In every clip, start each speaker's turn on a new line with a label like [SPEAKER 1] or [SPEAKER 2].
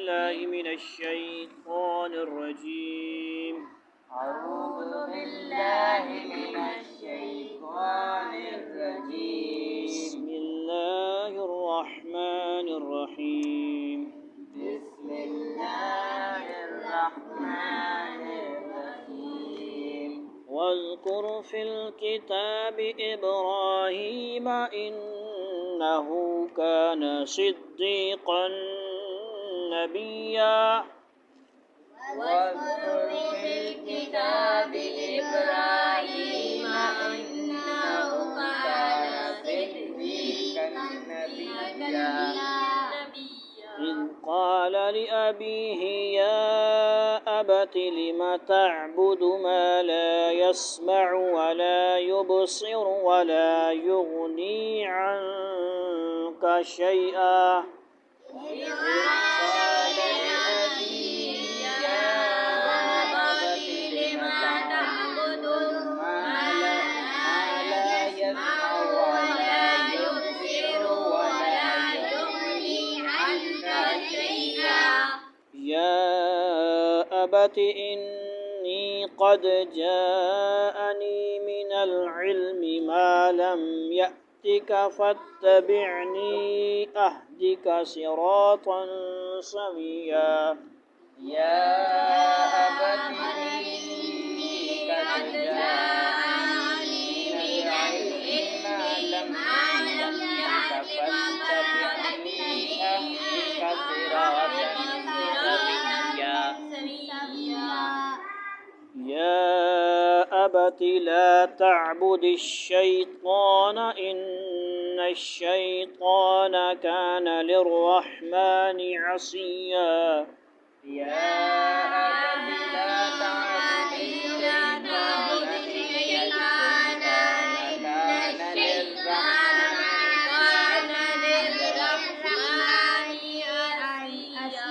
[SPEAKER 1] بالله من الشيطان الرجيم.
[SPEAKER 2] أعوذ بالله من الشيطان الرجيم.
[SPEAKER 1] بسم الله الرحمن الرحيم.
[SPEAKER 2] بسم الله الرحمن الرحيم.
[SPEAKER 1] واذكر في الكتاب إبراهيم إنه كان صديقا نبيا.
[SPEAKER 2] واذكر في الكتاب إبراهيم إنه كان صديقا نبيا.
[SPEAKER 1] إذ قال لأبيه يا أبت لم تعبد ما لا يسمع ولا يبصر ولا يغني عنك شيئا.
[SPEAKER 2] إذ قال لأبيه يا أبت لم تعبد ما لا يسمع ولا يبصر ولا يغني عنك شيئا.
[SPEAKER 1] يا أبت إني قد جاءني من العلم ما لم يأتك فاتبعني أهدك صراطا سويا.
[SPEAKER 2] يا أبت إني قد جاءني من العلم ما لم يأتك فاتبعني أهدك صراطا سويا.
[SPEAKER 1] يا أبت لا تعبد الشيطان إن الشيطان كان للرحمن عصيا.
[SPEAKER 2] يا أبت لا تعبد الشيطان إن الشيطان كان للرحمن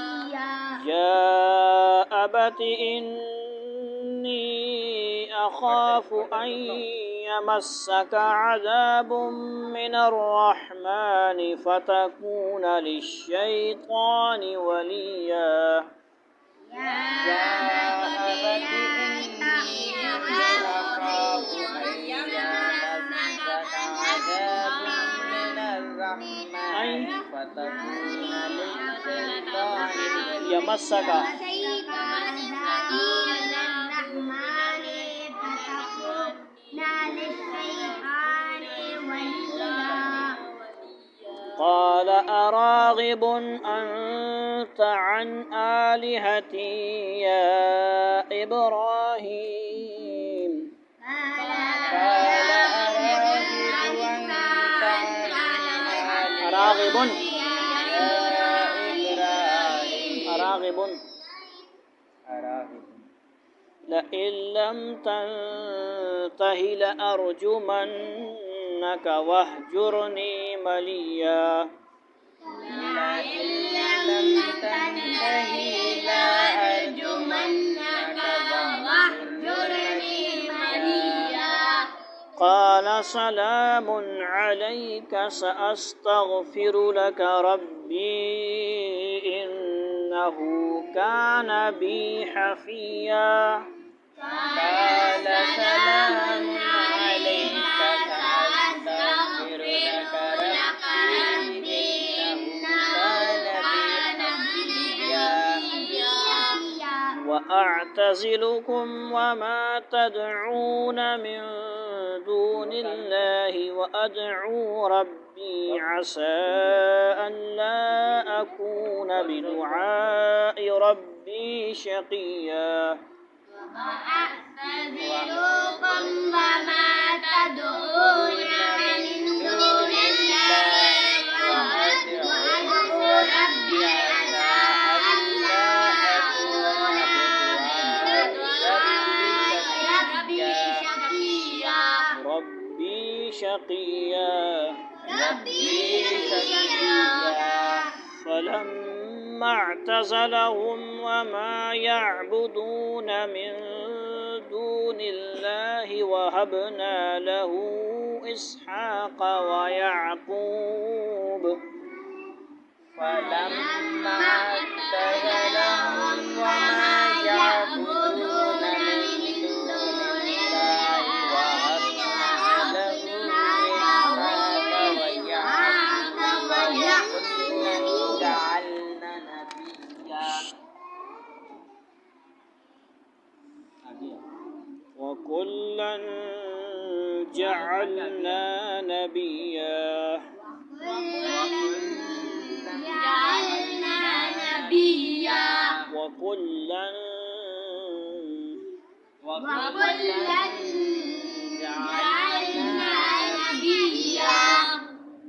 [SPEAKER 2] عصيا.
[SPEAKER 1] يا أبت إني أخاف أن يمسك عذاب من الرحمن فتكون للشيطان وليا.
[SPEAKER 2] يا أبت إني أخاف أن يمسك عذاب من الرحمن فتكون للشيطان
[SPEAKER 1] يمسك قال أراغب أنت عن آلهتي يا إبراهيم.
[SPEAKER 2] قال أراغب أنت عن
[SPEAKER 1] أراغب
[SPEAKER 2] آلهتي يا إبراهيم.
[SPEAKER 1] أراغب
[SPEAKER 2] أراغب
[SPEAKER 1] لئن لم تنته لأرجمنك واهجرني مليا.
[SPEAKER 2] لئن لم تنته لأرجمنك واهجرني مليا.
[SPEAKER 1] قال سلام عليك سأستغفر لك ربي إنه كان بي حفيا.
[SPEAKER 2] قال سلام عليك سأستغفر لك ربي إنه كان بي حفيا.
[SPEAKER 1] وأعتزلكم وما تدعون من دون الله وأدعو ربي عسى أن لا أكون بدعاء ربي شقيا.
[SPEAKER 2] وأعتزلكم وما تدعون من دون الله وأدعو ربي عسى ألا أكون بدعاء ربي شقيا.
[SPEAKER 1] ربي شقيا. فلما اعتزلهم وما يعبدون من دون الله وهبنا له إسحاق ويعقوب.
[SPEAKER 2] فلما اعتزلهم
[SPEAKER 1] جعلنا نبيا وكلا
[SPEAKER 2] جعلنا نبيا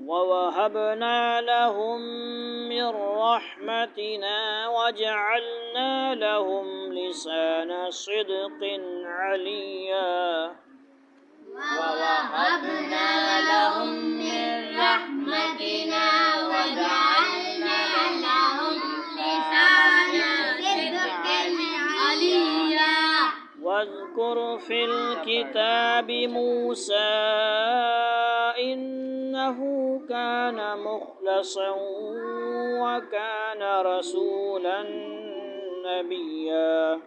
[SPEAKER 1] ووهبنا لهم من رحمتنا وجعلنا لهم لسان صدق عليا
[SPEAKER 2] ووهبنا لهم من رحمتنا وجعلنا لهم لسان صدق عليا
[SPEAKER 1] واذكر في الكتاب موسى إنه كان مخلصا وكان رسولا نبيا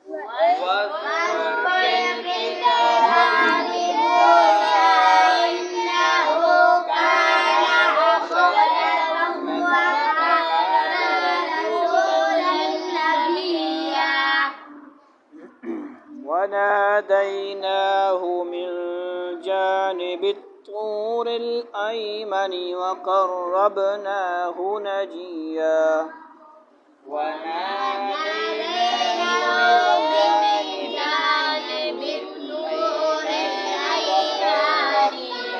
[SPEAKER 2] واذكر في الكتاب موسى إنه كان مخلصا وكان رسولا نبيا
[SPEAKER 1] وناديناه من جانب الطور الأيمن وقربناه نجيا
[SPEAKER 2] وناديناه من جانب الطور الأيمن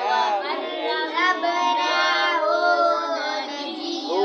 [SPEAKER 2] وقربناه نجيا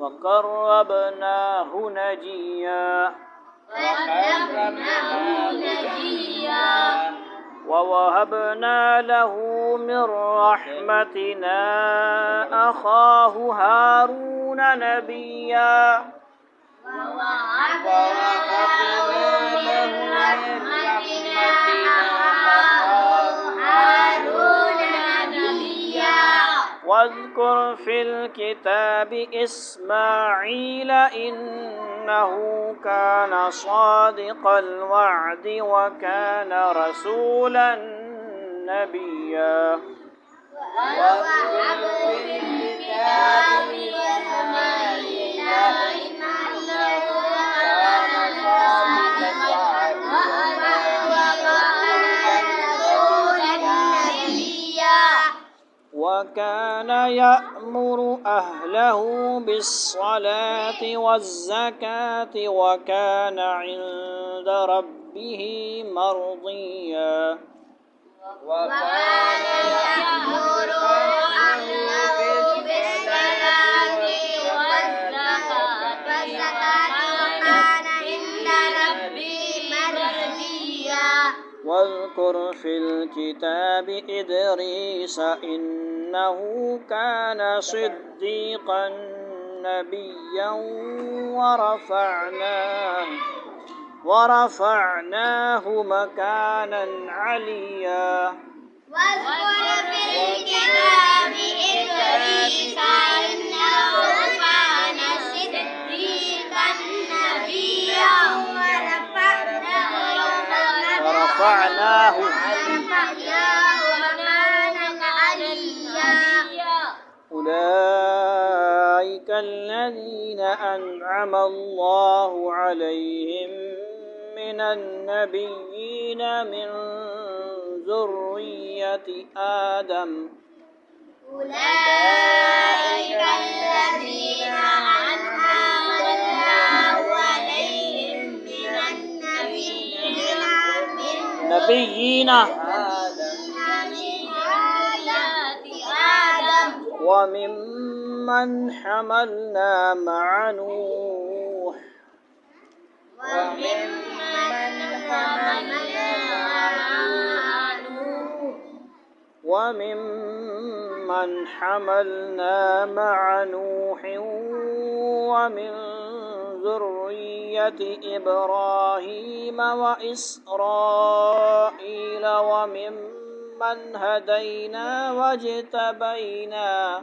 [SPEAKER 1] وقربناه نجيا ووهبنا له من رحمتنا أخاه هارون نبيا واذكر في الكتاب إسماعيل إنه كان صادق الوعد وكان رسولا نبيا
[SPEAKER 2] واذكر في الكتاب إسماعيل إنه كان صادق الوعد وكان رسولا نبيا
[SPEAKER 1] وكان يأمر أهله بالصلاة والزكاة وكان عند ربه مرضيا
[SPEAKER 2] وكان يأمر أهله بالصلاة والزكاة وكان عند ربه مرضيا
[SPEAKER 1] واذكر في الكتاب إدريس إنه كان صديقا نبيا ورفعناه مكانا عليا
[SPEAKER 2] واذكر في الكتاب إدريس إنه كان صديقا نبيا
[SPEAKER 1] ورفعناه
[SPEAKER 2] مكانا عليا
[SPEAKER 1] أولئك الذين أنعم الله عليهم من النبيين من ذرية آدم
[SPEAKER 2] أولئك الذين أنعم الله عليهم من النبيين
[SPEAKER 1] وممن حملنا مع نوح وممن حملنا مع نوح ومن ذرية إبراهيم وإسرائيل وممن هدينا واجتبينا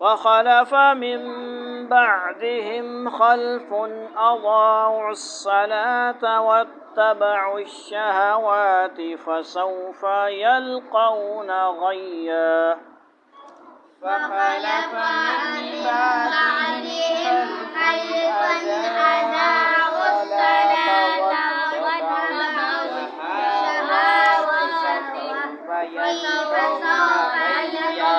[SPEAKER 1] فخلف من بعدهم خلف أضاعوا الصلاة واتبعوا الشهوات فسوف يلقون غيا. فخلف من بعدهم خلف أضاعوا الصلاة واتبعوا الشهوات فسوف يلقون غيا।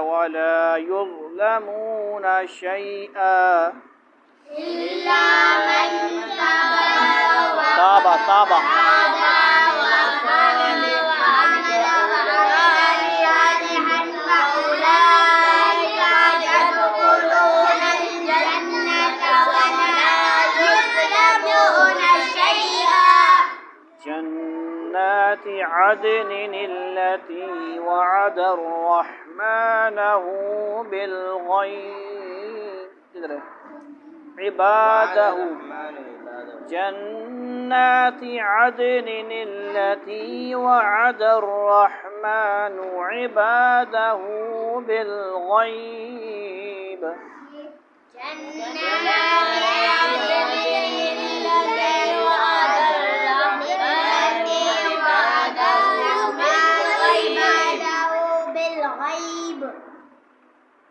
[SPEAKER 1] ولا يظلمون شيئا إلا من تاب وآمن وعمل صالحا فأولئك يدخلون الجنة ولا يظلمون شيئا. جنات عدن التي وعد الرحمن بالغيب عباده. جنات عدن التي وعد الرحمن عباده بالغيب.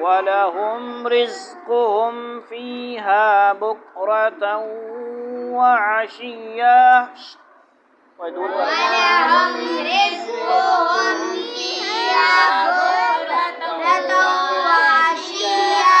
[SPEAKER 1] ولهم رزقهم فيها بكرة وعشيا. ولهم رزقهم فيها بكرة وعشيا.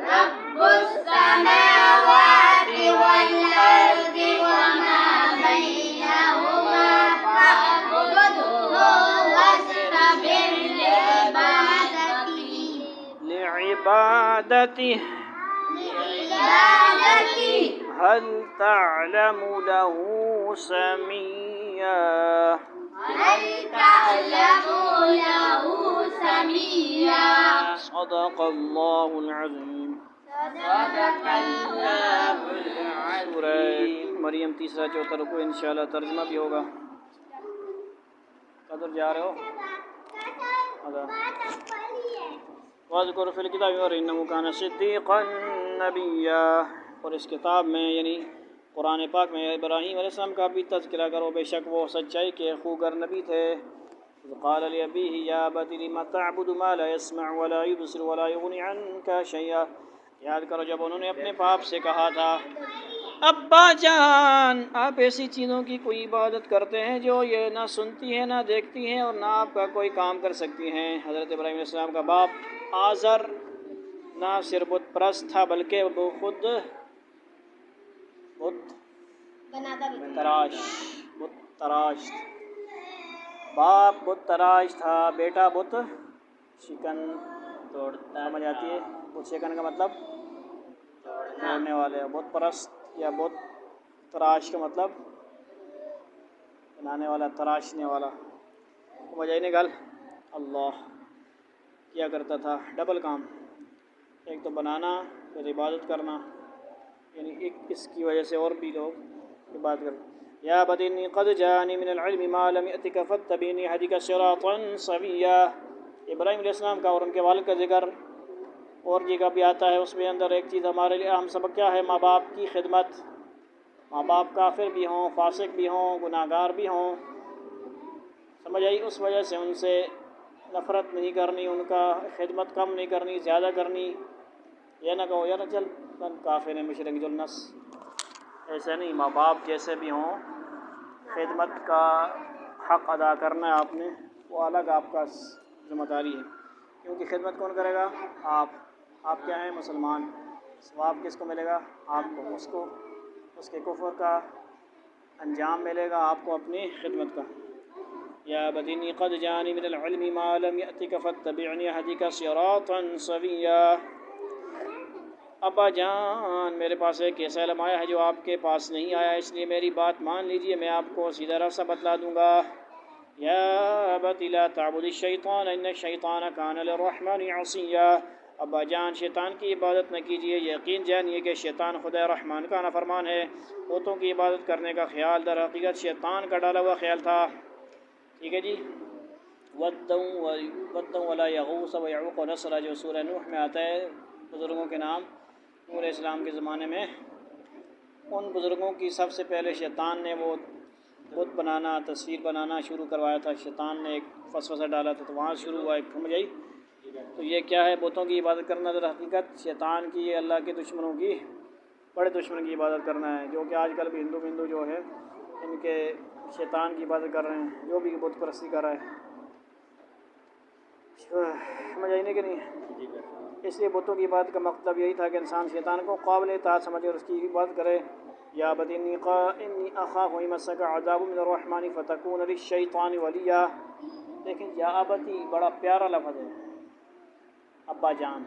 [SPEAKER 2] رب السماوات والأرض وما بينهما فاعبده واصطبر
[SPEAKER 1] لعبادته هل تعلم له سميا
[SPEAKER 2] هل تعلم له سميا
[SPEAKER 1] صدق الله العظیم
[SPEAKER 2] صدق الله العظيم
[SPEAKER 1] سورہ مریم تیسرا چوتھا رکوع انشاءاللہ ترجمہ بھی ہوگا. کدھر جا رہے ہو؟ واذکر فی الکتاب انہ کان صدیقا نبیا. اور اس کتاب میں یعنی قرآن پاک میں ابراہیم علیہ السلام کا بھی تذکرہ کرو، بے شک وہ سچائی کے خوگر نبی تھے. قال لأبیہ یا ابت لم تعبد ما لا يسمع ولا يبصر ولا يغني عنك شيئا. یاد کرو جب انہوں نے اپنے باپ سے کہا تھا ابا جان آپ ایسی چیزوں کی کوئی عبادت کرتے ہیں جو یہ نہ سنتی ہیں نہ دیکھتی ہیں اور نہ آپ کا کوئی کام کر سکتی ہیں. حضرت ابراہیم علیہ السلام کا باپ آزر نہ صرف بت پرست تھا بلکہ وہ خود بت تراش باپ بت تراش تھا، بیٹا بت شکن توڑتا. سمجھ آتی ہے؟ بت شکن کا مطلب توڑنے والے، بت پرست یا بت تراش کا مطلب بنانے والا، تراشنے والا. سمجھ آئی نہیں گل؟ اللہ کیا کرتا تھا ڈبل کام، ایک تو بنانا پھر عبادت کرنا، یعنی ایک اس کی وجہ سے اور بھی لوگ عبادت کرتے. یا ابت انی قد جاءنی من العلم ما لم یأتک فاتبعنی اهدک صراطا سویا. ابراہیم علیہ السلام کا اور ان کے والد کا ذکر اور جگہ بھی آتا ہے. اس میں اندر ایک چیز ہمارے لیے اہم سبق کیا ہے؟ ماں باپ کی خدمت. ماں باپ کافر بھی ہوں، فاسق بھی ہوں، گناہ گار بھی ہوں، سمجھ آئی؟ اس وجہ سے ان سے نفرت نہیں کرنی، ان کا خدمت کم نہیں کرنی، زیادہ کرنی. یہ نہ کہو یار چل کافر ہے مشرک جلنس، ایسا نہیں. ماں باپ جیسے بھی ہوں خدمت کا حق ادا کرنا ہے آپ نے، وہ الگ آپ کا ذمہ داری ہے. کیونکہ خدمت کون کرے گا؟ آپ کیا ہیں؟ مسلمان. ثواب کس کو ملے گا؟ آپ کو. اس کے کفر کا انجام ملے گا آپ کو اپنی خدمت کا. یا ابت انی قد جاءنی من العلم ما لم یأتک فاتبعنی اهدک صراطا سویا. ابا جان میرے پاس ایک ایسا علم آیا ہے جو آپ کے پاس نہیں آیا، اس لیے میری بات مان لیجئے، میں آپ کو سیدھا راستہ بتلا دوں گا. یا ابت لا تعبد الشیطان ان الشیطان کان للرحمن عصیا. ابا جان شیطان کی عبادت نہ کیجیے، یقین جانیے کہ شیطان خدا رحمان کا نافرمان ہے. بتوں کی عبادت کرنے کا خیال در حقیقت شیطان کا ڈالا ہوا خیال تھا. ٹھیک ہے جی. ود ولا یغوث ویعوق ونسر جو سورہ نوح میں آتا ہے، بزرگوں کے نام. نوح علیہ السلام کے زمانے میں ان بزرگوں کی سب سے پہلے شیطان نے وہ بت بنانا، تصویر بنانا شروع کروایا تھا. شیطان نے ایک وسوسہ ڈالا تھا تو وہاں شروع ہوا. ایک سمجھ آئی؟ تو یہ کیا ہے؟ بتوں کی عبادت کرنا در حقیقت شیطان کی، اللہ کے دشمنوں کی، بڑے دشمن کی عبادت کرنا ہے. جو کہ آج کل بھی ہندو جو ہے ان کے شیطان کی عبادت کر رہے ہیں، جو بھی بت پرستی کر رہا ہے. سمجھ آئی نہیں کہ نہیں؟ اس لیے بتوں کی عبادت کا مطلب یہی تھا کہ انسان شیطان کو قابل اطاعت سمجھے اور اس کی عبادت کرے. یا ابت انی اخاف ان یمسک عذاب من الرحمن فتکون للشیطان ولیا. لیکن یا ابتی بڑا پیارا لفظ ہے، ابا جان.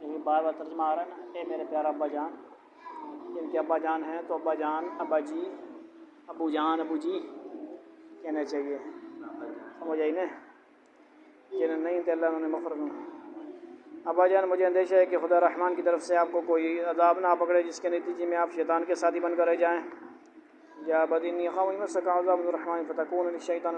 [SPEAKER 1] یہ بار بار ترجمہ آ رہا ہے نا، اے میرے پیارا ابا جان. جن کے ابا جان ہیں تو ابا جان، ابا جی، ابو جان، ابو جی کہنا چاہیے. سمجھ آئی نا؟ جنہیں نہیں تھے اللہ انہوں نے مغفرت کرنا. ابا جان مجھے اندیشہ ہے کہ خدا رحمان کی طرف سے آپ کو کوئی عذاب نہ پکڑے جس کے نتیجے میں آپ شیطان کے ساتھی بن کر رہ جائیں. یا ابت انی اخاف ان یمسک عذاب من الرحمن فتکون للشیطان.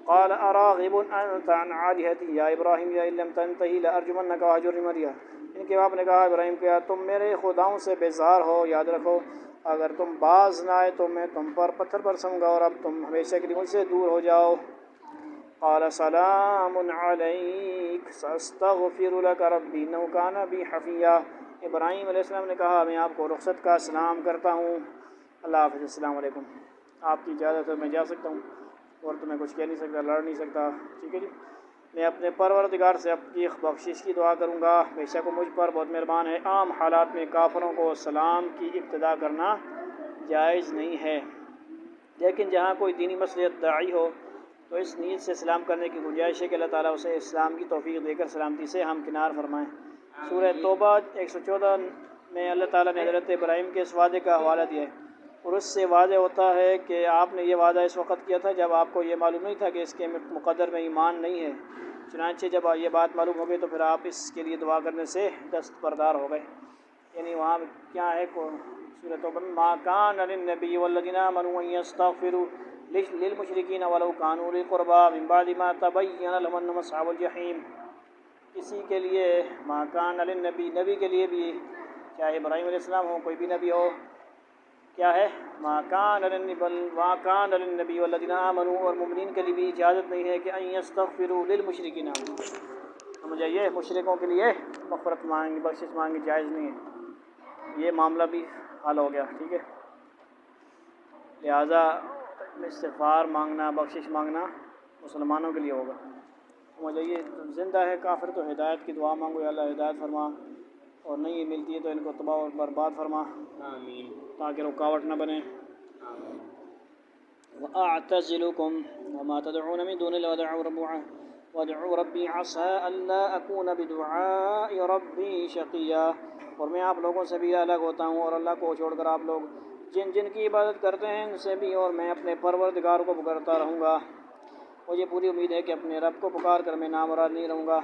[SPEAKER 1] قال اراغب انت عن آلہتی یا ابراہیم لئن لم تنتہی لارجمنک واہجرنی ملیا. ان کے باپ نے کہا ابراہیم کیا تم میرے خداؤں سے بیزار ہو؟ یاد رکھو اگر تم باز نہ آئے تو میں تم پر پتھر برسوں گا اور اب تم ہمیشہ کے لیے مجھ سے دور ہو جاؤ. قال سلام علیک ساستغفر لک ربی انہ کان بی حفیا. ابراہیم علیہ السلام نے کہا میں آپ کو رخصت کا سلام کرتا ہوں، اللہ حافظ، السلام علیکم. آپ کی اجازت ہے میں جا سکتا ہوں اور تمہیں کچھ کہہ نہیں سکتا، لڑ نہیں سکتا. ٹھیک ہے جی. میں اپنے پروردگار سے اپنی بخشش کی دعا کروں گا، بے شک وہ مجھ پر بہت مہربان ہے۔ عام حالات میں کافروں کو سلام کی ابتدا کرنا جائز نہیں ہے، لیکن جہاں کوئی دینی مصلحت داعی ہو تو اس نیت سے سلام کرنے کی گنجائش ہے کہ اللہ تعالیٰ اسے اسلام کی توفیق دے کر سلامتی سے ہمکنار فرمائیں۔ سورہ توبہ 114 میں اللہ تعالیٰ نے حضرت ابراہیم کے اس وعدے کا حوالہ دیا ہے، اور اس سے واضح ہوتا ہے کہ آپ نے یہ وعدہ اس وقت کیا تھا جب آپ کو یہ معلوم نہیں تھا کہ اس کے مقدر میں ایمان نہیں ہے۔ چنانچہ جب یہ بات معلوم ہو گئی تو پھر آپ اس کے لیے دعا کرنے سے دستبردار ہو گئے۔ یعنی وہاں کیا ہے سورۃ توبہ میں ما کان للنبی والذین آمنوا ان یستغفروا للمشرکین ولو کانوا اولی قربی من بعد ما تبین لهم انهم اصحاب الجحیم۔ کسی کے لیے ما کان للنبی، نبی کے لیے بھی، چاہے ابراہیم علیہ السلام ہو، کوئی بھی نبی ہو، کیا ہے ما کان للنبی والذین آمنوا، اور مومنین کے لیے بھی اجازت نہیں ہے کہ ان یستغفروا للمشرکین، سمجھ آئیے، مشرکوں کے لیے مغفرت مانگی، بخشش مانگی جائز نہیں ہے۔ یہ معاملہ بھی حل ہو گیا، ٹھیک ہے۔ لہٰذا استغفار مانگنا، بخشش مانگنا مسلمانوں کے لیے ہوگا، سمجھ آئیے۔ زندہ ہے کافر تو ہدایت کی دعا مانگو، یا اللہ ہدایت فرما، اور نہیں ملتی ہے تو ان کو تباہ و برباد فرما،
[SPEAKER 2] آمین،
[SPEAKER 1] تاکہ رکاوٹ نہ بنے۔ وَأَعْتَزِلُكُمْ وَمَا تَدْعُونَ مِن دُونِ اللَّهِ وَادْعُوا رَبِّي عَسَىٰ أَلَّا أَكُونَ بِدُعَاءِ رَبِّي شَقِيًّا، اور میں آپ لوگوں سے بھی الگ ہوتا ہوں، اور اللہ کو چھوڑ کر آپ لوگ جن جن کی عبادت کرتے ہیں ان سے بھی، اور میں اپنے پروردگار کو پکارتا رہوں گا۔ مجھے پوری امید ہے کہ اپنے رب کو پکار کر میں نامراد نہیں رہوں گا۔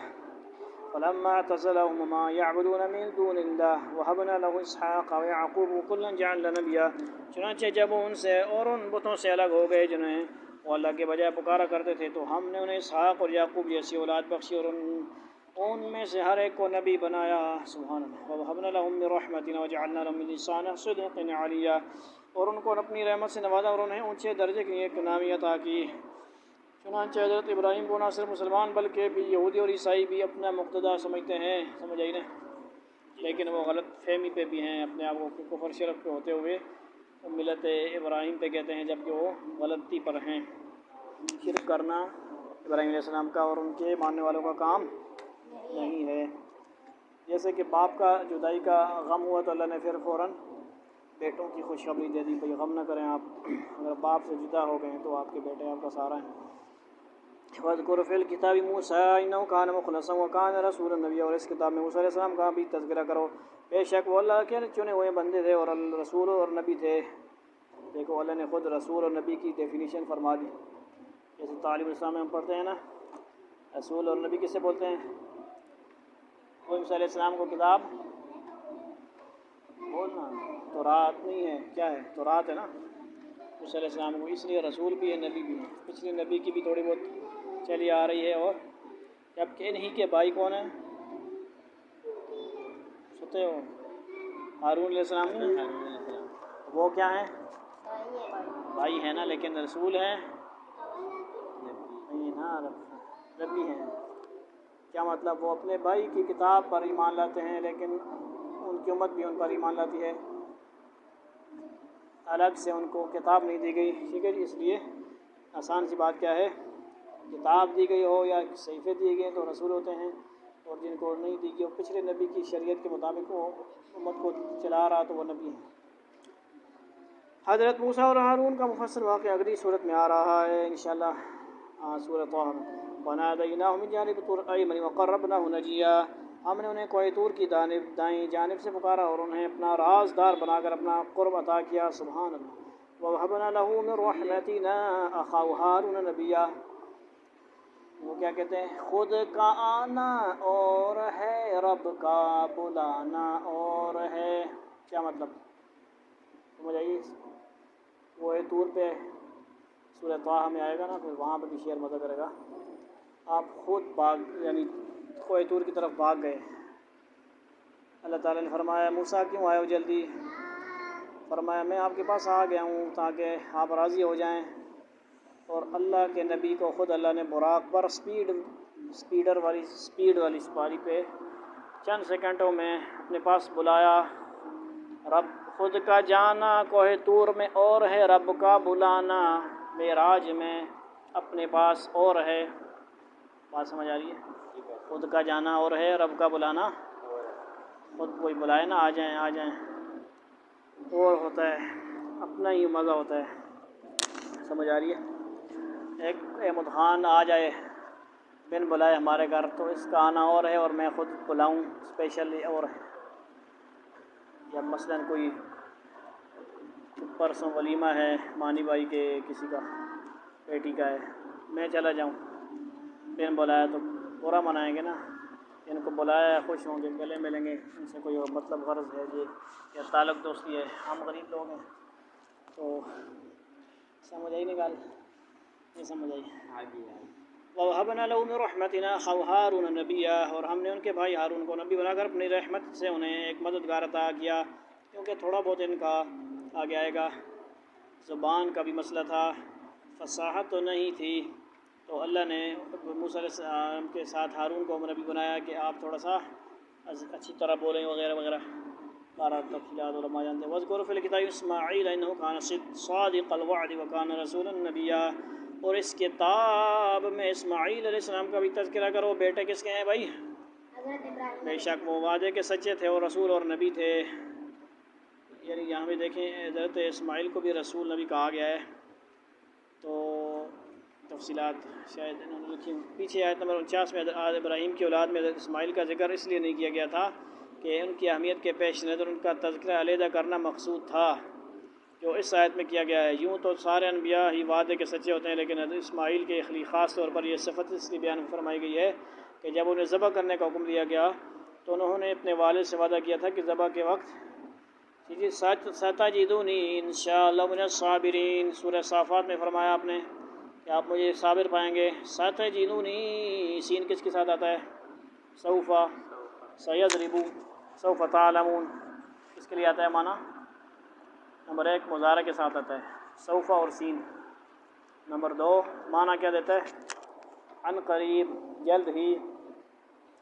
[SPEAKER 1] فَلَمَّا اعْتَزَلَهُمْ وَمَا يَعْبُدُونَ مِن دُونِ اللَّهِ وَهَبْنَا لَهُ إِسْحَاقَ وَيَعْقُوبَ كُلًّا جَعَلْنَا نَبِيًّا، چنانچہ جب ان سے اور ان بتوں سے الگ ہو گئے جنہیں وہ اللہ کے بجائے پکارا کرتے تھے، تو ہم نے انہیں اسحاق اور یعقوب جیسی اولاد بخشی، اور ان میں سے ہر ایک کو نبی بنایا، سبحان اللہ۔ وَوَهَبْنَا لَهُم مِّن رَّحْمَتِنَا وَجَعَلْنَا لَهُم لِّسَانَ صِدْقٍ عَلِيًّا، اور ان کو اپنی رحمت سے نوازا اور انہیں اونچے درجے کی ایک نامی عطا کی۔ چنانچہ حضرت ابراہیم کو نہ صرف مسلمان بلکہ بھی یہودی اور عیسائی بھی اپنا مقتدا سمجھتے ہیں، سمجھ آئی نا، لیکن وہ غلط فہمی پہ بھی ہیں، اپنے آپ کو کفر شرک پہ ہوتے ہوئے ملت ابراہیم پہ کہتے ہیں، جبکہ وہ غلطی پر ہیں۔ شرک کرنا ابراہیم علیہ السلام کا اور ان کے ماننے والوں کا کام نہیں ہے۔ جیسے کہ باپ کا جدائی کا غم ہوا تو اللہ نے پھر فوراً بیٹوں کی خوشخبری دے دی، بھئی غم نہ کریں آپ، اگر باپ سے جدا ہو گئے ہیں تو آپ کے بیٹے آپ کا سہارا ہیں۔ وَاذْكُرْ فِي الْكِتَابِ مُوسَىٰ إِنَّهُ كَانَ مُخْلَصًا وَكَانَ رَسُولًا نَبِيًّا، اور اس کتاب میں موسیٰ علیہ السلام کا بھی تذکرہ کرو، بے شک وہ اللہ کے چنے ہوئے بندے تھے اور رسول اور نبی تھے۔ دیکھو اللہ نے خود رسول اور نبی کی ڈیفینیشن فرما دی، جیسے تعلیم الاسلام میں ہم پڑھتے ہیں نا، رسول اور نبی کسے بولتے ہیں؟ وہ موسیٰ علیہ السلام کو کتاب بولنا، تورات نہیں ہے، کیا ہے؟ تورات ہے نا، موسیٰ علیہ السلام کو، اس لیے رسول بھی ہے، نبی بھی ہے۔ پچھلے نبی کی بھی تھوڑی بہت چلی آ رہی ہے، اور جبکہ انہی کے بھائی کون ہیں؟ سنتے ہو؟ ہارون علیہ السلام نہیں، وہ کیا ہیں؟ بھائی ہیں نا، لیکن رسول ہیں نہیں نا، نبی ہیں۔ کیا مطلب؟ وہ اپنے بھائی کی کتاب پر ایمان لاتے ہیں، لیکن ان کی امت بھی ان پر ایمان لاتی ہے، الگ سے ان کو کتاب نہیں دی گئی، ٹھیک ہے جی۔ اس لیے آسان سی بات کیا ہے، کتاب دی گئی ہو یا صحیفے دیے گئے تو رسول ہوتے ہیں، اور جن کو نہیں دی گئی، پچھلے نبی کی شریعت کے مطابق وہ امت کو چلا رہا تو وہ نبی ہیں۔ حضرت موسیٰ اور ہارون کا مفصل واقعہ اگلی صورت میں آ رہا ہے انشاءاللہ، سورۃ طٰہٰ میں۔ وَنَادَيْنَاهُ مِن جَانِبِ الطُّورِ الْأَيْمَنِ وَقَرَّبْنَاهُ نَجِيًّا، ہم نے انہیں کوہ طور کی دائیں جانب سے پکارا اور انہیں اپنا رازدار بنا کر اپنا قرب عطا کیا، سبحان اللہ۔ وَوَهَبْنَا لَهُ مِن رَّحْمَتِنَا أَخَاهُ هَارُونَ نَبِيًّا، وہ کیا کہتے ہیں؟ خود کا آنا اور ہے رب کا بلانا اور ہے، کیا مطلب؟ سمجھ آئیے؟ وہ طور پہ سورہ طٰہٰ میں آئے گا نا، پھر وہاں پہ بھی شعر مدد کرے گا، آپ خود بھاگ، یعنی کوہ طور کی طرف بھاگ گئے۔ اللہ تعالیٰ نے فرمایا موسیٰ کیوں آئے ہو جلدی؟ فرمایا میں آپ کے پاس آ گیا ہوں تاکہ آپ راضی ہو جائیں، اور اللہ کے نبی کو خود اللہ نے براق پر سپیڈ والی سپاری پہ چند سیکنڈوں میں اپنے پاس بلایا۔ رب خود کا جانا کوہ طور میں اور ہے رب کا بلانا، معراج میں اپنے پاس اور ہے۔ بات سمجھ آ رہی ہے؟ خود کا جانا اور ہے، رب کا بلانا خود کوئی بلائے نا آ جائیں آ جائیں اور ہوتا ہے، اپنا ہی مزہ ہوتا ہے، سمجھ آ رہی ہے؟ ایک احمد خان آ جائے بن بلائے ہمارے گھر تو اس کا آنا اور ہے، اور میں خود بلاؤں اسپیشلی اور ہے۔ جب مثلاً کوئی پرسوں ولیمہ ہے مانی بھائی کے کسی کا بیٹی کا ہے، میں چلا جاؤں، بن بلایا تو پورا منائیں گے نا، ان کو بلایا خوش ہوں گے، گلے ملیں گے، ان سے کوئی مطلب غرض ہے یہ یا تعلق دوستی ہے، ہم غریب لوگ ہیں تو سمجھ آئی نہیں گال؟ نہیں سمجھ آئی؟ وَوَهَبْنَا لَهُ مِن رَحْمَتِنَا أَخَاهُ هَارُونَ نَبِيًّا، اور ہم نے ان کے بھائی ہارون کو نبی بنا کر اپنی رحمت سے انہیں ایک مددگار عطا کیا، کیونکہ تھوڑا بہت ان کا آگے آئے گا، زبان کا بھی مسئلہ تھا، فصاحت تو نہیں تھی، تو اللہ نے موسیٰ علیہ السلام کے ساتھ ہارون کو نبی بنایا کہ آپ تھوڑا سا اچھی طرح بولیں وغیرہ وغیرہ، بارہ تفصیلات علماء جانتے ہیں۔ وَاذْكُرْ فِي الْكِتَابِ إِسْمَاعِيلَ إِنَّهُ كَانَ صَادِقَ الْوَعْدِ وَكَانَ رَسُولًا نَبِيًّا، اور اس کتاب میں اسماعیل علیہ السلام کا بھی تذکرہ کرو، بیٹے کس کے ہیں بھائی؟ بے شک وہ وعدے کے سچے تھے اور رسول اور نبی تھے، یعنی یہاں بھی دیکھیں حضرت اسماعیل کو بھی رسول نبی کہا گیا ہے، تو تفصیلات شاید انہوں نے لکھی پیچھے آیت نمبر 49 میں حضرت ابراہیم کی اولاد میں حضرت اسماعیل کا ذکر اس لیے نہیں کیا گیا تھا کہ ان کی اہمیت کے پیش نظر ان کا تذکرہ علیحدہ کرنا مقصود تھا، جو اس آیت میں کیا گیا ہے۔ یوں تو سارے انبیاء ہی وعدے کے سچے ہوتے ہیں، لیکن حضرت اسماعیل کے خاص طور پر یہ صفت اس لیے بیان فرمائی گئی ہے کہ جب انہیں ذبح کرنے کا حکم دیا گیا تو انہوں نے اپنے والد سے وعدہ کیا تھا کہ ذبح کے وقت ستجدونی انشاءاللہ من الصابرین، سورہ صافات میں فرمایا آپ نے کہ آپ مجھے صابر پائیں گے۔ ستجدونی سین کس کے ساتھ آتا ہے؟ سوف، سیضربو، سوف تعلمون، کس کے لیے آتا ہے معنی؟ نمبر 1 مضارع کے ساتھ آتا ہے سوف اور سین، نمبر 2 معنی کیا دیتا ہے؟ عن قریب، جلد ہی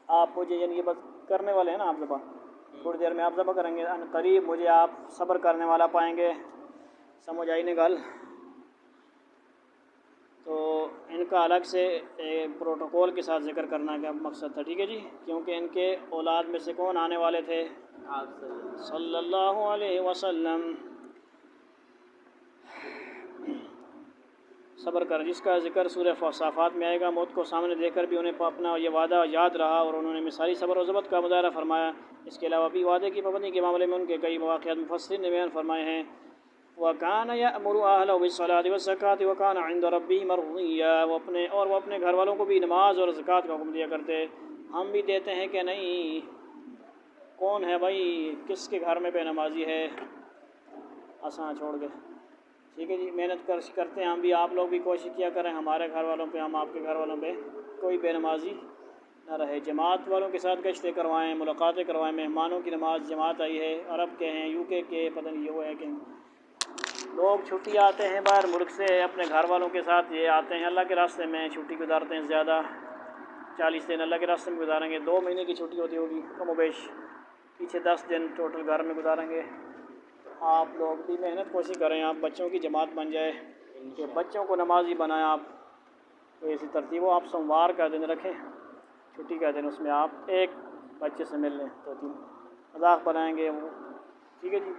[SPEAKER 1] آپ مجھے، یعنی یہ بس کرنے والے ہیں نا آپ ذبح، تھوڑی دیر میں آپ ذبح کریں گے، عن قریب مجھے آپ صبر کرنے والا پائیں گے، سمجھ آئی نہیں گل؟ تو ان کا الگ سے پروٹوکول کے ساتھ ذکر کرنا کا مقصد تھا، ٹھیک ہے جی، کیونکہ ان کے اولاد میں سے کون آنے والے تھے؟ صلی اللہ علیہ وسلم۔ صبر کر، جس کا ذکر سورہ صافات میں آئے گا، موت کو سامنے دیکھ کر بھی انہیں اپنا یہ وعدہ یاد رہا اور انہوں نے مثالی صبر و ضبط کا مظاہرہ فرمایا۔ اس کے علاوہ بھی وعدے کی پابندی کے معاملے میں ان کے کئی مواقعات مفسرین نے بیان فرمائے ہیں۔ وَكَانَ يَأْمُرُ أَهْلَهُ بِالصَّلَاةِ وَالزَّكَاةِ وَكَانَ عِندَ رَبِّهِ مَرْضِيًّا، وہ اپنے گھر والوں کو بھی نماز اور زکوٰۃ کا حکم دیا کرتے۔ ہم بھی دیتے ہیں کہ نہیں؟ کون ہے بھائی کس کے گھر میں بے نمازی ہے؟ آسان چھوڑ کے، ٹھیک ہے جی، محنت کرتے ہیں ہم بھی، آپ لوگ بھی کوشش کیا کریں ہمارے گھر والوں پہ، ہم آپ کے گھر والوں پہ کوئی بے نمازی نہ رہے۔ جماعت والوں کے ساتھ گشتیں کروائیں، ملاقاتیں کروائیں، مہمانوں کی نماز جماعت آئی ہے، عرب کے ہیں، UK کے، پتہ نہیں یہ وہ ہے کہ لوگ چھٹی آتے ہیں باہر ملک سے اپنے گھر والوں کے ساتھ، یہ آتے ہیں اللہ کے راستے میں، چھٹی گزارتے ہیں زیادہ، 40 دن اللہ کے راستے میں گزاریں گے، 2 مہینے کی چھٹی ہوتی ہوگی کم و بیش، پیچھے 10 دن ٹوٹل گھر میں گزاریں گے۔ آپ لوگ بھی محنت کوشش کریں، آپ بچوں کی جماعت بن جائے کہ بچوں کو نمازی بنائیں آپ، تو اسی ترتیب ہو، آپ سوموار کا دن رکھیں چھٹی کا دن، اس میں آپ ایک بچے سے مل لیں، 2-3 مذاق بنائیں گے وہ، ٹھیک ہے جی،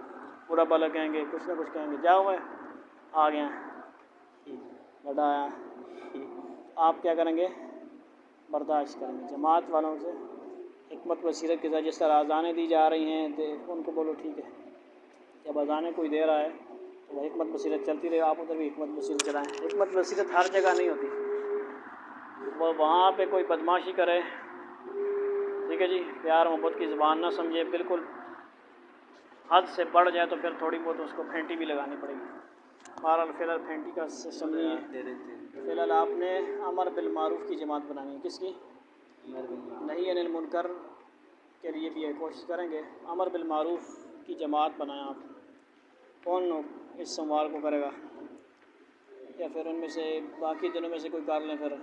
[SPEAKER 1] برا بھلا کہیں گے، کچھ نہ کچھ کہیں گے، جاؤ ہے آ گئے ہیں بڑا آیا، آپ کیا کریں گے؟ برداشت کریں گے۔ جماعت والوں سے حکمت بصیرت کے ساتھ جس طرح اذانیں دی جا رہی ہیں ان کو بولو ٹھیک ہے، جب اذانیں کوئی دے رہا ہے تو وہ حکمت بصیرت چلتی رہے، آپ ادھر بھی حکمت بصیرت چلائیں۔ حکمت بصیرت ہر جگہ نہیں ہوتی، وہ وہاں پہ کوئی بدماشی کرے، ٹھیک ہے جی، پیار محبت کی زبان نہ سمجھے، بالکل حد سے بڑھ جائے تو پھر تھوڑی بہت اس کو پھینٹی بھی لگانی پڑے گی۔ بہرحال فی الحال پھینٹی کا سسٹم نہیں ہے، فی الحال آپ نے امر بالمعروف کی جماعت بنانی ہے، کس کی؟ نہی عن المنکر کے لیے بھی کوشش کریں گے، امر بالمعروف کی جماعت بنائیں آپ۔ کون اس سوموار کو کرے گا؟ یا پھر ان میں سے باقی دنوں میں سے کوئی کر لیں پھر،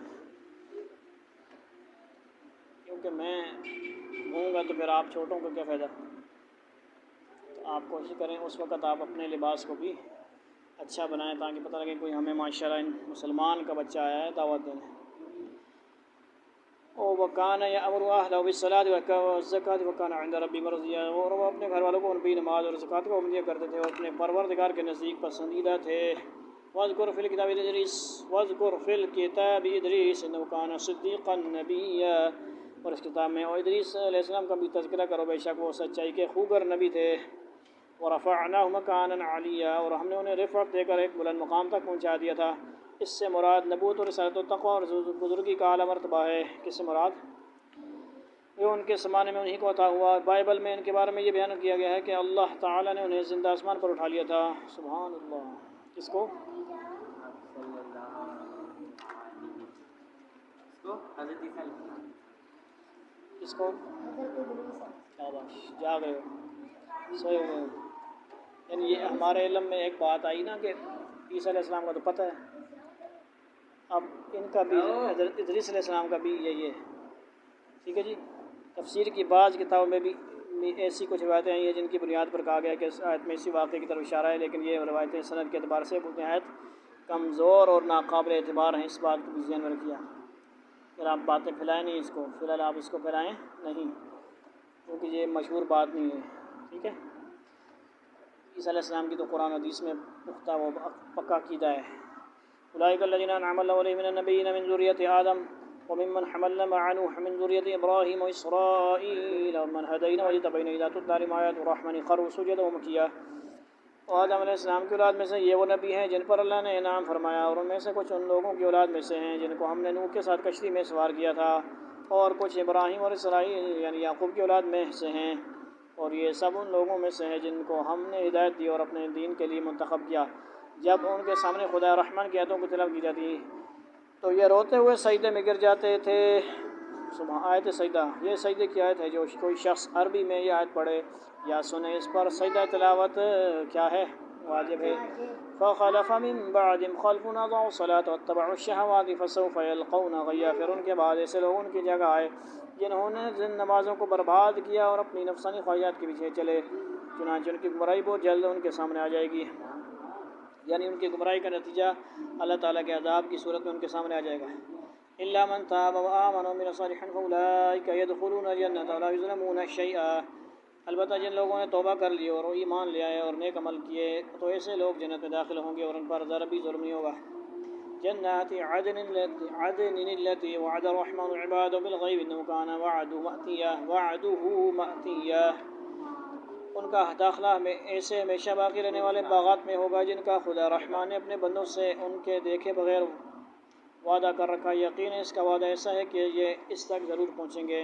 [SPEAKER 1] کیونکہ میں ہوں گا تو پھر آپ چھوٹوں کو کیا فائدہ؟ تو آپ کوشش کریں اس وقت آپ اپنے لباس کو بھی اچھا بنائیں تاکہ پتہ لگے کوئی ہمیں ماشاءاللہ مسلمان کا بچہ آیا ہے دعوت دینے۔ وکان یأمر اہلہ بالصلاۃ والزکوۃ وکان عند ربہ مرضیہ، اور وہ اپنے گھر والوں کو نبی نماز اور زکوٰۃ کا حکم دیا کرتے تھے اور اپنے پروردگار کے نزدیک پسندیدہ تھے۔ واذکر فی الکتاب ادریس انہ کان صدیقا نبیا، اور اس کتاب میں اور ادریس علیہ السلام کا بھی تذکرہ کرو، بے شک وہ سچائی کے خوگر نبی تھے۔ ورفعناہ مکانا علیہ، اور ہم نے انہیں رفعت دے کر ایک بلند مقام تک پہنچا دیا تھا۔ اس سے مراد نبوت اور رسالت و تقوی اور بزرگی کا اعلیٰ مرتبہ ہے۔ کس سے مراد؟ جو ان کے زمانے میں انہی کو عطا ہوا۔ بائبل میں ان کے بارے میں یہ بیان کیا گیا ہے کہ اللہ تعالیٰ نے انہیں زندہ آسمان پر اٹھا لیا تھا۔ سبحان اللہ۔ کس کو؟ کس کو؟ شاباش، جا گئے ہو، سوئے ہوئے ہو۔ یعنی یہ ہمارے علم میں ایک بات آئی نا کہ عیسیٰ علیہ السلام کا تو پتہ ہے، اب ان کا بھی ادریس علیہ السلام کا بھی یہی ہے، ٹھیک ہے جی۔ تفسیر کی بعض کتابوں میں بھی ایسی کچھ روایتیں آئی ہیں جن کی بنیاد پر کہا گیا کہ اس آیت میں اسی واقعے کی طرف اشارہ ہے، لیکن یہ روایتیں سند کے اعتبار سے نہایت کمزور اور ناقابل اعتبار ہیں۔ اس بات کو بھی ذہن میں رکھیے، پھر آپ باتیں پھیلائیں نہیں اس کو، فی الحال آپ اس کو پھیلائیں نہیں، کیونکہ یہ مشہور بات نہیں ہے، ٹھیک ہے۔ عیسیٰ علیہ السلام کی تو قرآن حدیث میں پختہ و پکا عقیدہ ہے۔ اولئک الذین انعم اللہ علیہم من النبیین من ذریۃ آدم وممن حملنا مع نوح من ذریۃ ابراہیم واسرائیل ومن ہدینا واجتبینا اذا تتلی علیہم آیات الرحمن خروا سجدا وبکیا۔ آدم علیہ السلام کی اولاد میں سے یہ وہ نبی ہیں جن پر اللہ نے انعام فرمایا، اور ان میں سے کچھ ان لوگوں کی اولاد میں سے ہیں جن کو ہم نے نوح کے ساتھ کشتی میں سوار کیا تھا، اور کچھ ابراہیم اور اسرائیل یعنی یعقوب کی اولاد میں سے ہیں، اور یہ سب ان لوگوں میں سے ہیں جن کو ہم نے ہدایت دی اور اپنے دین کے لیے منتخب کیا۔ جب ان کے سامنے خدا رحمان کی آیتوں کو تلاوت کی جاتی تو یہ روتے ہوئے سجدے میں گر جاتے تھے۔ آیت سجدہ، یہ سجدے کی آیت ہے، جو کوئی شخص عربی میں یہ آیت پڑھے یا سنے اس پر سجدہ تلاوت کیا ہے؟ واجب ہے۔ فخلف من بعدهم خلف اضاعوا الصلاة واتبعوا الشهوات فسوف يلقون غیا، پھر ان کے بعد ایسے لوگ ان کی جگہ آئے جنہوں نے جن نمازوں کو برباد کیا اور اپنی نفسانی خواہشات کے پیچھے چلے، چنانچہ ان کی گمراہی بہت جلد ان کے سامنے آ جائے گی، یعنی ان کی گمراہی کا نتیجہ اللہ تعالیٰ کے عذاب کی صورت میں ان کے سامنے آ جائے گا۔ الا من تاب وآمن وعمل صالحا فاولئک يدخلون الجنة ولا يظلمون شيئا، البتہ جن لوگوں نے توبہ کر لی اور ایمان لے آئے اور نیک عمل کیے تو ایسے لوگ جنت میں داخل ہوں گے اور ان پر ذرا بھی ظلم نہیں ہوگا۔ جنات عدن التي وعد الرحمن عباده بالغیب انه كان وعده مأتیا، ان کا داخلہ میں ایسے ہمیشہ باقی رہنے والے باغات میں ہوگا جن کا خدا رحمان نے اپنے بندوں سے ان کے دیکھے بغیر وعدہ کر رکھا۔ یقین ہے اس کا وعدہ ایسا ہے کہ یہ اس تک ضرور پہنچیں گے،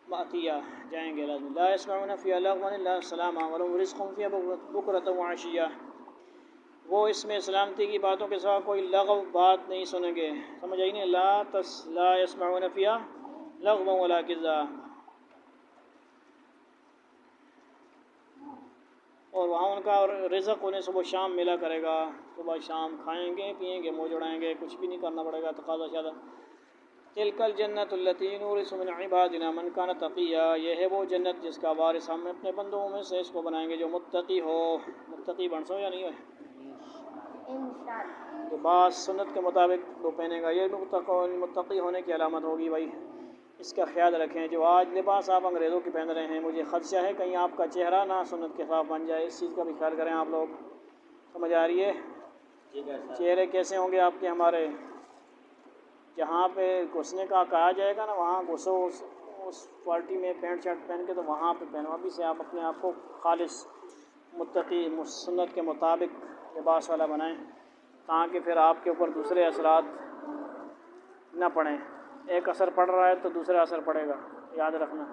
[SPEAKER 1] مأتیا جائیں گے لازم۔ لا يسمعون فيها لغوا الا سلاما ولهم رزقهم فيها بكرة وعشيا، وہ اس میں سلامتی کی باتوں کے سوا کوئی لغو بات نہیں سنیں گے۔ سمجھ آئی نہیں؟ لا يسمعون فيها لغوا ولا كذا، اور وہاں ان کا رزق انہیں صبح شام ملا کرے گا، صبح شام کھائیں گے پیئیں گے موج اڑائیں گے، کچھ بھی نہیں کرنا پڑے گا تقاضا شادہ۔ تلک الجنت التي نورث من عبادنا من كان تقیا، یہ ہے وہ جنت جس کا وارث ہم اپنے بندوں میں سے اس کو بنائیں گے جو متقی ہو۔ متقی بن سو یا نہیں ہے؟ جو بعض سنت کے مطابق وہ پہنے گا، یہ متقی ہونے کی علامت ہوگی بھائی، اس کا خیال رکھیں۔ جو آج لباس آپ انگریزوں کی پہن رہے ہیں، مجھے خدشہ ہے کہیں آپ کا چہرہ نہ سنت کے خلاف بن جائے، اس چیز کا بھی خیال کریں آپ لوگ۔ سمجھ آ رہی ہے؟ چہرے کیسے ہوں گے آپ کے ہمارے؟ جہاں پہ گھسنے کا کہا جائے گا نا وہاں گھسو، اس پارٹی میں پینٹ شرٹ پہن کے تو وہاں پہ پہنو۔ ابھی سے آپ اپنے آپ کو خالص متقی سنت کے مطابق لباس والا بنائیں، تاکہ پھر آپ کے اوپر دوسرے اثرات نہ پڑیں۔ ایک اثر پڑ رہا ہے تو دوسرا اثر پڑے گا، یاد رکھنا۔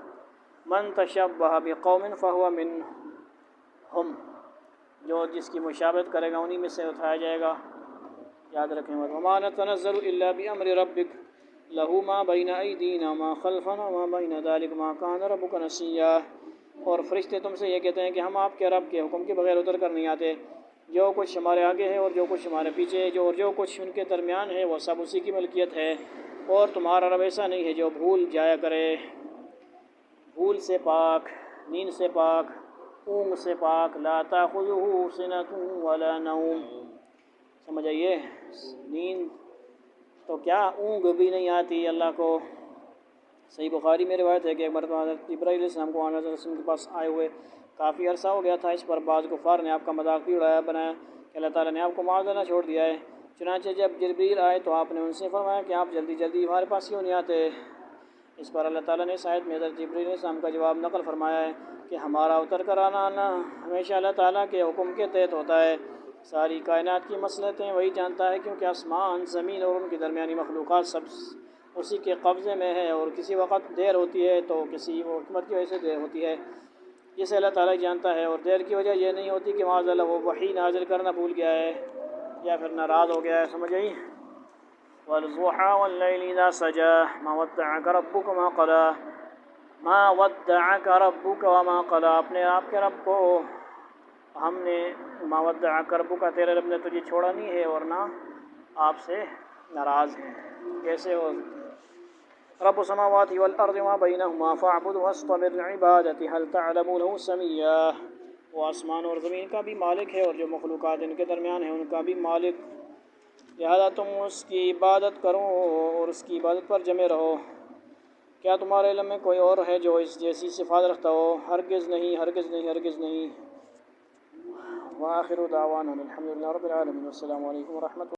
[SPEAKER 1] من تشبہ بقوم فہو منہم، جو جس کی مشابہت کرے گا انہی میں سے اٹھایا جائے گا، یاد رکھیں۔ وما نتنزل الا بامر ربک لہ ما بین ایدینا وما خلفنا وما بین ذلک ما کان ربک نسیا، اور فرشتے تم سے یہ کہتے ہیں کہ ہم آپ کے رب کے حکم کے بغیر اتر کر نہیں آتے، جو کچھ ہمارے آگے ہے اور جو کچھ ہمارے پیچھے ہے، جو کچھ ان کے درمیان ہے وہ سب اسی کی ملکیت ہے، اور تمہارا رب ایسا نہیں ہے جو بھول جایا کرے۔ بھول سے پاک، نیند سے پاک، اونگ سے پاک۔ لا تاخذہ سنۃ ولا نوم، سمجھ آئیے؟ نیند تو کیا اونگ بھی نہیں آتی اللہ کو، صحیح بخاری میں روایت ہے کہ ایک مرتبہ حضرت جبرائیل علیہ السلام کو حضرت رسول کے پاس آئے ہوئے کافی عرصہ ہو گیا تھا، اس پر بعض کفار نے آپ کا مذاق بھی اڑایا بنایا کہ اللہ تعالیٰ نے آپ کو معاذ اللہ چھوڑ دیا ہے۔ چنانچہ جب جبرائیل آئے تو آپ نے ان سے فرمایا کہ آپ جلدی جلدی ہمارے پاس کیوں نہیں آتے؟ اس پر اللہ تعالیٰ نے اس آیت میں حضرت جبرائیل علیہ السلام کا جواب نقل فرمایا ہے کہ ہمارا اتر کر آنا ہمیشہ اللہ تعالیٰ کے حکم کے تحت ہوتا ہے۔ ساری کائنات کی مصلحتیں وہی جانتا ہے، کیونکہ آسمان، زمین اور ان کی درمیانی مخلوقات سب اسی کے قبضے میں ہے، اور کسی وقت دیر ہوتی ہے تو کسی حکمت کی وجہ سے دیر ہوتی ہے، جسے اللہ تعالیٰ جانتا ہے، اور دیر کی وجہ یہ نہیں ہوتی کہ معاذ اللہ وہ وحی نازل کرنا بھول گیا ہے یا پھر ناراض ہو گیا ہے۔ سمجھ آئی؟ والضحى والليل إذا سجى ما ودعك ربك وما قلى ما ودعك ربك وما قلى، اپنے آپ کے رب کو ہم نے ما ودعك ربك، تیرے رب نے تجھے چھوڑا نہیں ہے اور نہ آپ سے ناراض ہے۔ کیسے ہو رب السماوات والارض وما بينهما فاعبده واصطبر لعبادته هل تعلم له سميا، وہ آسمان اور زمین کا بھی مالک ہے اور جو مخلوقات ان کے درمیان ہیں ان کا بھی مالک، لہذا تم اس کی عبادت کرو اور اس کی عبادت پر جمے رہو۔ کیا تمہارے علم میں کوئی اور ہے جو اس جیسی صفات رکھتا ہو؟ ہرگز نہیں، ہرگز نہیں، ہرگز نہیں۔ وآخر دعوانا الحمد للہ رب العالمین، والسلام علیکم ورحمۃ اللہ۔